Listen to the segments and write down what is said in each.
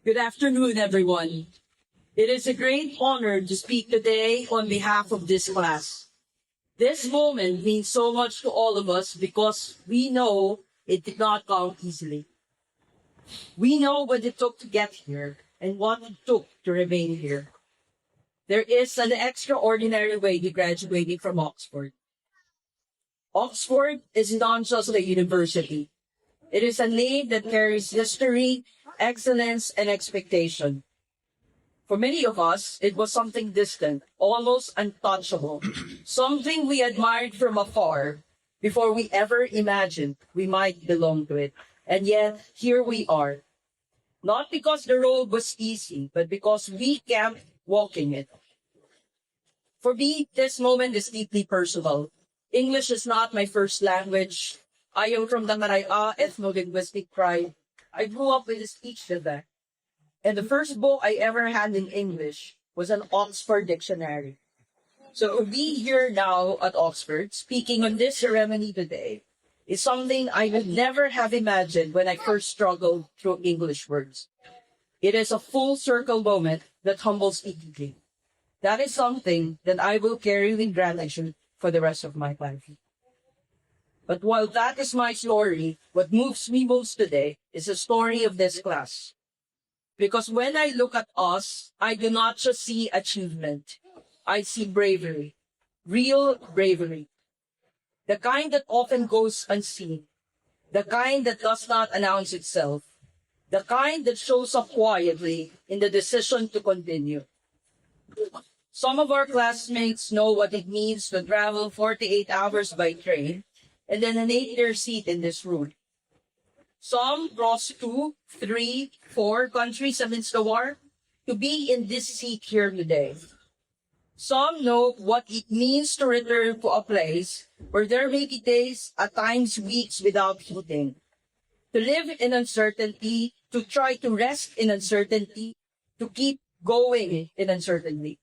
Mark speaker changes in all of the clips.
Speaker 1: Good afternoon, everyone. It is a great honor to speak today on behalf of this class. This moment means so much to all of us because we know it did not come easily. We know what it took to get here and what it took to remain here. There is an extraordinary way to graduating from Oxford. Oxford is not just a university. It is a name that carries history, excellence, and expectation. For many of us, it was something distant, almost untouchable, something we admired from afar before we ever imagined we might belong to it. And yet, here we are. Not because the road was easy, but because we kept walking it. For me, this moment is deeply personal. English is not my first language. I am from the Maraya ethno-linguistic tribe. I grew up with a speech dialect. And the first book I ever had in English was an Oxford dictionary. So to be here now at Oxford, speaking on this ceremony today, is something I would never have imagined when I first struggled through English words. It is a full circle moment that humbles me deeply. That is something that I will carry with gratitude for the rest of my life. But while that is my story, what moves me most today is the story of this class. Because when I look at us, I do not just see achievement. I see bravery. Real bravery. The kind that often goes unseen. The kind that does not announce itself. The kind that shows up quietly in the decision to continue. Some of our classmates know what it means to travel 48 hours by train and then an 8-year seat in this room. Some crossed 2, 3, 4 countries amidst the war to be in this seat here today. Some know what it means to return to a place where there may be days, at times weeks without eating. To live in uncertainty, to try to rest in uncertainty, to keep going in uncertainty.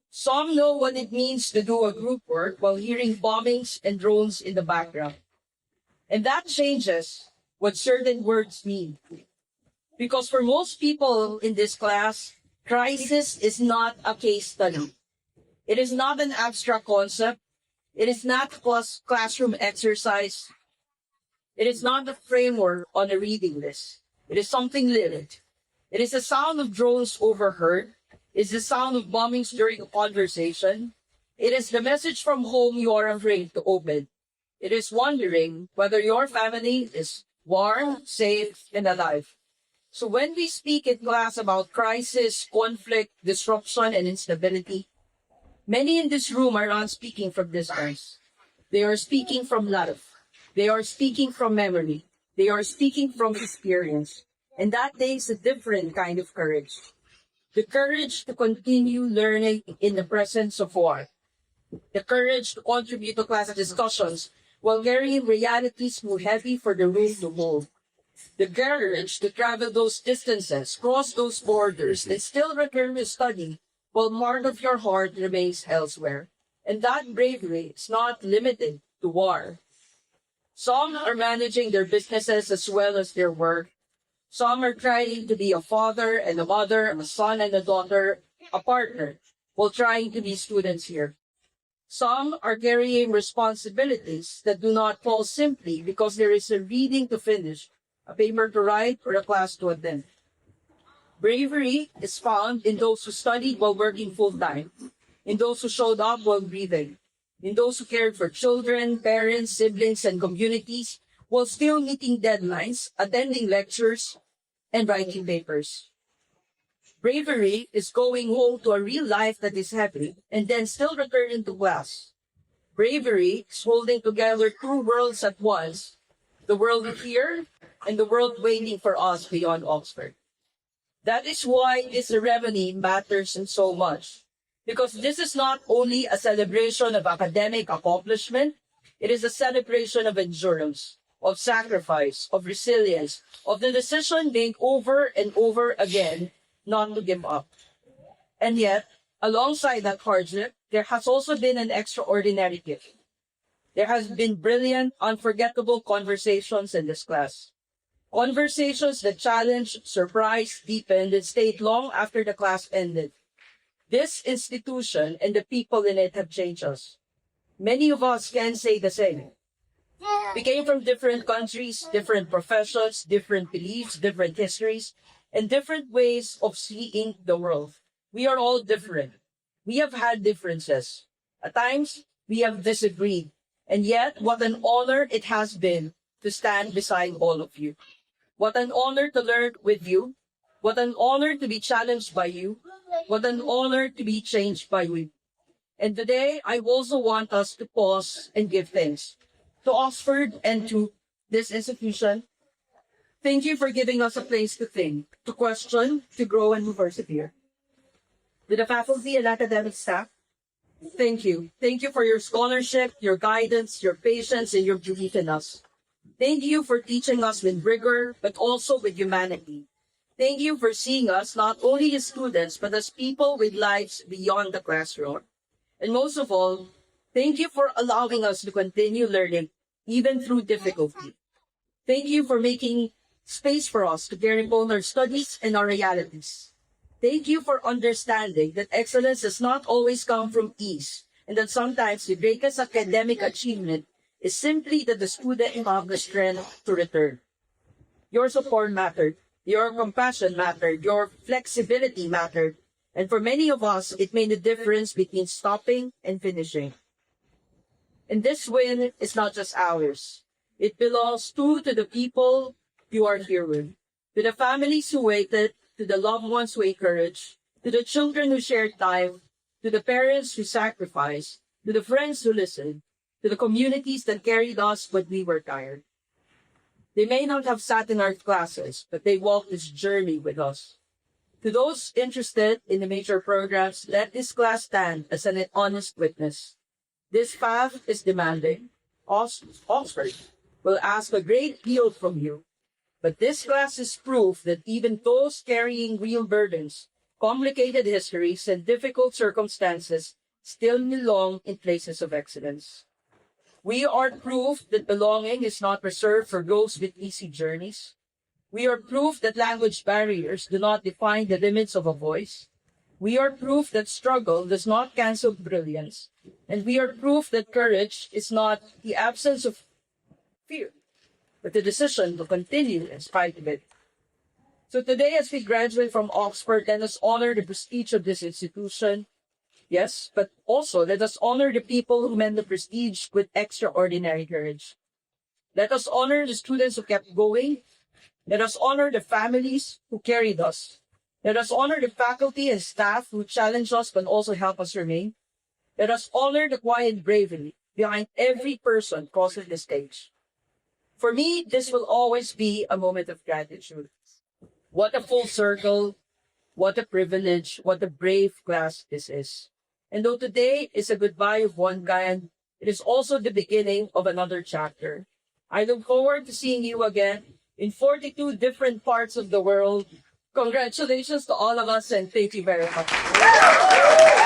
Speaker 1: Some know what it means to do a group work while hearing bombings and drones in the background. And that changes what certain words mean. Because for most people in this class, crisis is not a case study. It is not an abstract concept. It is not a classroom exercise. It is not a framework on a reading list. It is something lived. It is the sound of drones overheard. It is the sound of bombings during a conversation. It is the message from home you are afraid to open. It is wondering whether your family is warm, safe, and alive. So when we speak in class about crisis, conflict, disruption, and instability, many in this room are not speaking from distance. They are speaking from love. They are speaking from memory. They are speaking from experience. And that takes a different kind of courage. The courage to continue learning in the presence of war. The courage to contribute to class discussions while carrying realities too heavy for the room to hold. The courage to travel those distances, cross those borders, and still return to study while part of your heart remains elsewhere. And that bravery is not limited to war. Some are managing their businesses as well as their work. Some are trying to be a father and a mother, a son and a daughter, a partner, while trying to be students here. Some are carrying responsibilities that do not fall simply because there is a reading to finish, a paper to write, or a class to attend. Bravery is found in those who studied while working full-time, in those who showed up while breathing, in those who cared for children, parents, siblings, and communities while still meeting deadlines, attending lectures, and writing papers. Bravery is going home to a real life that is heavy and then still returning to class. Bravery is holding together two worlds at once, the world here and the world waiting for us beyond Oxford. That is why this ceremony matters so much, because this is not only a celebration of academic accomplishment, it is a celebration of endurance, of sacrifice, of resilience, of the decision made over and over again not to give up. And yet, alongside that hardship, there has also been an extraordinary gift. There has been brilliant, unforgettable conversations in this class. Conversations that challenged, surprised, deepened, and stayed long after the class ended. This institution and the people in it have changed us. Many of us can say the same. We came from different countries, different professions, different beliefs, different histories, and different ways of seeing the world. We are all different. We have had differences. At times, we have disagreed. And yet, what an honor it has been to stand beside all of you. What an honor to learn with you. What an honor to be challenged by you. What an honor to be changed by you. And today, I also want us to pause and give thanks to Oxford and to this institution. Thank you for giving us a place to think, to question, to grow, and to persevere. To the faculty and academic staff, thank you. Thank you for your scholarship, your guidance, your patience, and your belief in us. Thank you for teaching us with rigor, but also with humanity. Thank you for seeing us not only as students, but as people with lives beyond the classroom. And most of all, thank you for allowing us to continue learning, even through difficulty. Thank you for making space for us to carry both our studies and our realities. Thank you for understanding that excellence does not always come from ease, and that sometimes the greatest academic achievement is simply that the student have the strength to return. Your support mattered, your compassion mattered, your flexibility mattered, and for many of us, it made the difference between stopping and finishing. And this win is not just ours. It belongs to the people you are here with, to the families who waited, to the loved ones who encouraged, to the children who shared time, to the parents who sacrificed, to the friends who listened, to the communities that carried us when we were tired. They may not have sat in our classes, but they walked this journey with us. To those interested in the major programs, let this class stand as an honest witness. This path is demanding. Oxford will ask a great deal from you. But this class is proof that even those carrying real burdens, complicated histories, and difficult circumstances still belong in places of excellence. We are proof that belonging is not reserved for those with easy journeys. We are proof that language barriers do not define the limits of a voice. We are proof that struggle does not cancel brilliance. And we are proof that courage is not the absence of fear, but the decision to continue in spite of it. So today, as we graduate from Oxford, let us honor the prestige of this institution. Yes, but also let us honor the people who meant the prestige with extraordinary courage. Let us honor the students who kept going. Let us honor the families who carried us. Let us honor the faculty and staff who challenged us but also helped us remain. Let us honor the quiet bravery behind every person crossing the stage. For me, this will always be a moment of gratitude. What a full circle, what a privilege, what a brave class this is. And though today is a goodbye of one kind, it is also the beginning of another chapter. I look forward to seeing you again in 42 different parts of the world. Congratulations to all of us and thank you very much.